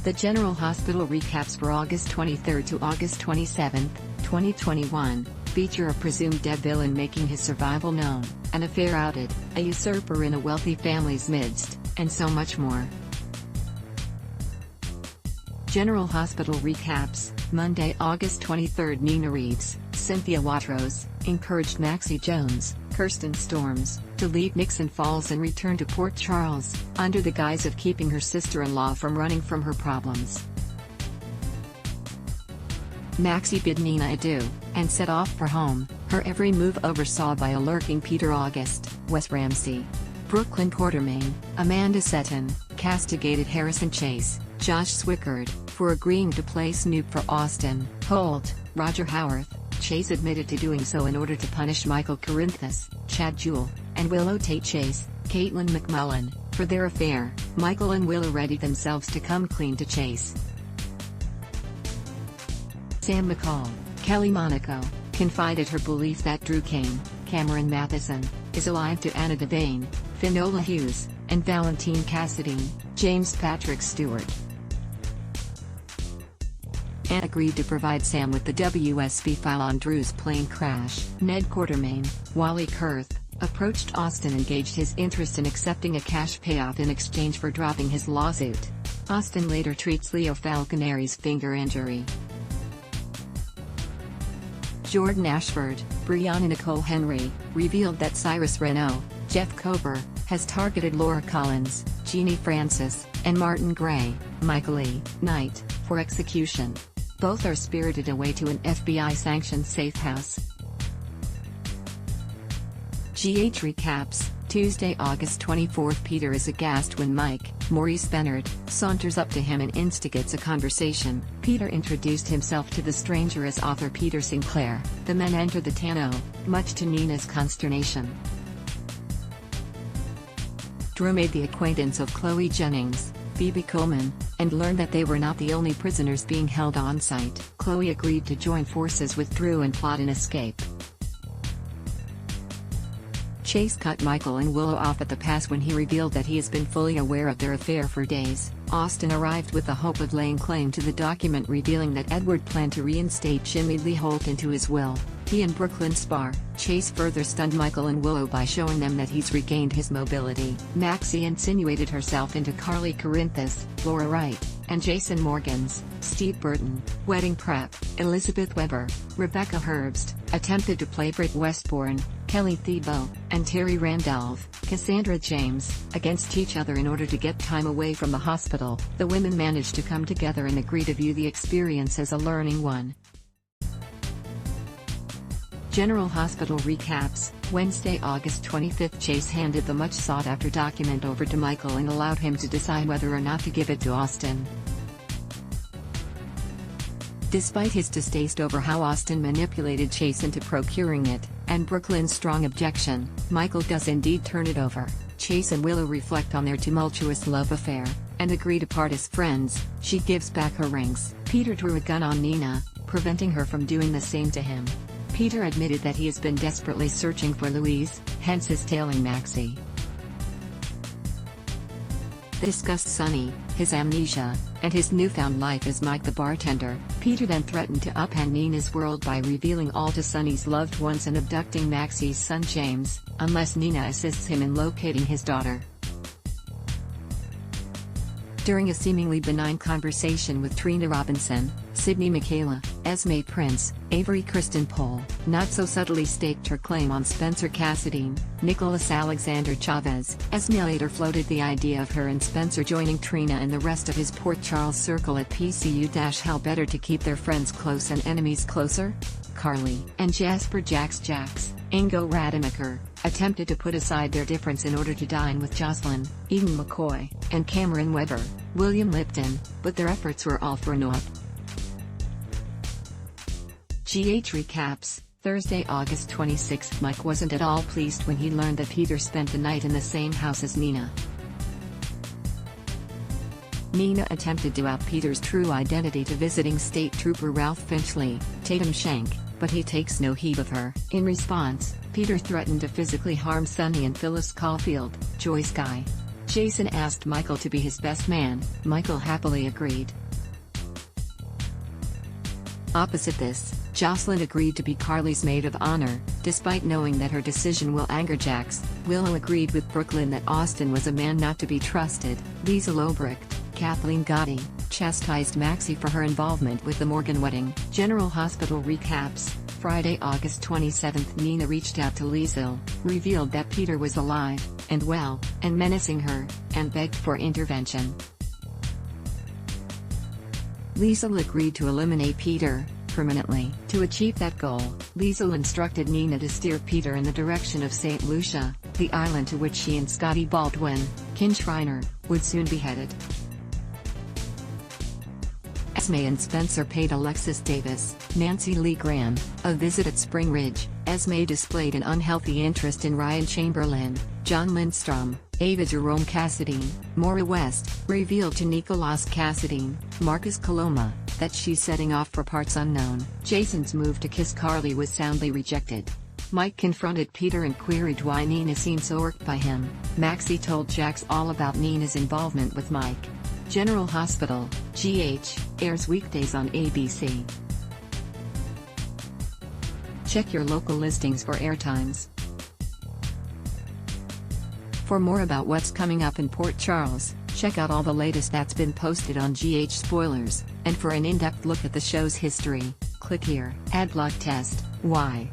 The General Hospital recaps for August 23 to August 27, 2021, feature a presumed dead villain making his survival known, an affair outed, a usurper in a wealthy family's midst, and so much more. General Hospital recaps, Monday, August 23. Nina Reeves, Cynthia Watrous, encouraged Maxie Jones, Kirsten Storms, to leave Nixon Falls and return to Port Charles, under the guise of keeping her sister-in-law from running from her problems. Maxie bid Nina adieu, and set off for home, her every move oversaw by a lurking Peter August, Wes Ramsey, Brooklyn Quartermain, Amanda Setton, castigated Harrison Chase, Josh Swickard, for agreeing to play Snoop for Austin Holt, Roger Howarth. Chase admitted to doing so in order to punish Michael Corinthus, Chad Jewell, and Willow Tate Chase, Caitlin McMullen, for their affair. Michael and Willow readied themselves to come clean to Chase. Sam McCall, Kelly Monaco, confided her belief that Drew Kane, Cameron Matheson, is alive to Anna Devane, Finola Hughes, and Valentine Cassadine, James Patrick Stewart. Anne agreed to provide Sam with the WSB file on Drew's plane crash. Ned Quartermain, Wally Kurth, approached Austin and gauged his interest in accepting a cash payoff in exchange for dropping his lawsuit. Austin later treats Leo Falconeri's finger injury. Jordan Ashford, Brianna Nicole Henry, revealed that Cyrus Renault, Jeff Kober, has targeted Laura Collins, Jeannie Francis, and Martin Gray, Michael E. Knight, for execution. Both are spirited away to an FBI-sanctioned safe house. GH recaps, Tuesday, August 24. Peter is aghast when Mike, Maurice Bennard, saunters up to him and instigates a conversation. Peter introduced himself to the stranger as author Peter Sinclair. The men enter the tonneau, much to Nina's consternation. Drew made the acquaintance of Chloe Jennings, Phoebe Coleman, and learned that they were not the only prisoners being held on site. Chloe agreed to join forces with Drew and plot an escape. Chase cut Michael and Willow off at the pass when he revealed that he has been fully aware of their affair for days. Austin arrived with the hope of laying claim to the document revealing that Edward planned to reinstate Jimmy Lee Holt into his will. He and Brooklyn spar. Chase further stunned Michael and Willow by showing them that he's regained his mobility. Maxie insinuated herself into Carly Corinthus, Laura Wright, and Jason Morgan's, Steve Burton, wedding prep. Elizabeth Weber, Rebecca Herbst, attempted to play Britt Westbourne, Kelly Thiebaud, and Terry Randolph, Cassandra James, against each other in order to get time away from the hospital. The women managed to come together and agree to view the experience as a learning one. General Hospital recaps, Wednesday, August 25. Chase handed the much sought-after document over to Michael and allowed him to decide whether or not to give it to Austin. Despite his distaste over how Austin manipulated Chase into procuring it, and Brooklyn's strong objection, Michael does indeed turn it over. Chase and Willow reflect on their tumultuous love affair, and agree to part as friends. She gives back her rings. Peter drew a gun on Nina, preventing her from doing the same to him. Peter admitted that he has been desperately searching for Louise, hence his tailing Maxie. They discussed Sonny, his amnesia, and his newfound life as Mike the bartender. Peter then threatened to upend Nina's world by revealing all to Sonny's loved ones and abducting Maxie's son James, unless Nina assists him in locating his daughter. During a seemingly benign conversation with Trina Robinson, Sydney Michaela, Esme Prince, Avery Kristen Pohl, not so subtly staked her claim on Spencer Cassadine, Nicholas Alexander Chavez. Esme later floated the idea of her and Spencer joining Trina and the rest of his Port Charles circle at PCU. How better to keep their friends close and enemies closer? Carly and Jasper Jax, Ingo Rademacher, attempted to put aside their difference in order to dine with Jocelyn, Eden McCoy, and Cameron Weber, William Lipton, but their efforts were all for naught. GH recaps, Thursday, August 26. Mike wasn't at all pleased when he learned that Peter spent the night in the same house as Nina. Nina attempted to out Peter's true identity to visiting State Trooper Ralph Finchley, Tatum Schenk, but he takes no heed of her. In response, Peter threatened to physically harm Sonny and Phyllis Caulfield, Joyce Guy. Jason asked Michael to be his best man. Michael happily agreed. Opposite this, Jocelyn agreed to be Carly's maid of honor, despite knowing that her decision will anger Jax. Willow agreed with Brooklyn that Austin was a man not to be trusted. Lisa Lobrecht, Kathleen Gotti, chastised Maxie for her involvement with the Morgan wedding. General Hospital recaps. Friday, August 27, Nina reached out to Liesl, revealed that Peter was alive, and well, and menacing her, and begged for intervention. Liesl agreed to eliminate Peter, permanently. To achieve that goal, Liesl instructed Nina to steer Peter in the direction of St. Lucia, the island to which she and Scotty Baldwin, Kin Shriner, would soon be headed. Esme and Spencer paid Alexis Davis, Nancy Lee Graham, a visit at Spring Ridge. Esme displayed an unhealthy interest in Ryan Chamberlain, John Lindstrom, Ava Jerome Cassadine. Maura West revealed to Nicolas Cassadine, Marcus Coloma, that she's setting off for parts unknown. Jason's move to kiss Carly was soundly rejected. Mike confronted Peter and queried why Nina seemed so irked by him. Maxie told Jax all about Nina's involvement with Mike. General Hospital, GH, airs weekdays on ABC. Check your local listings for airtimes. For more about what's coming up in Port Charles, check out all the latest that's been posted on GH Spoilers, and for an in-depth look at the show's history, click here. Adblock test, why?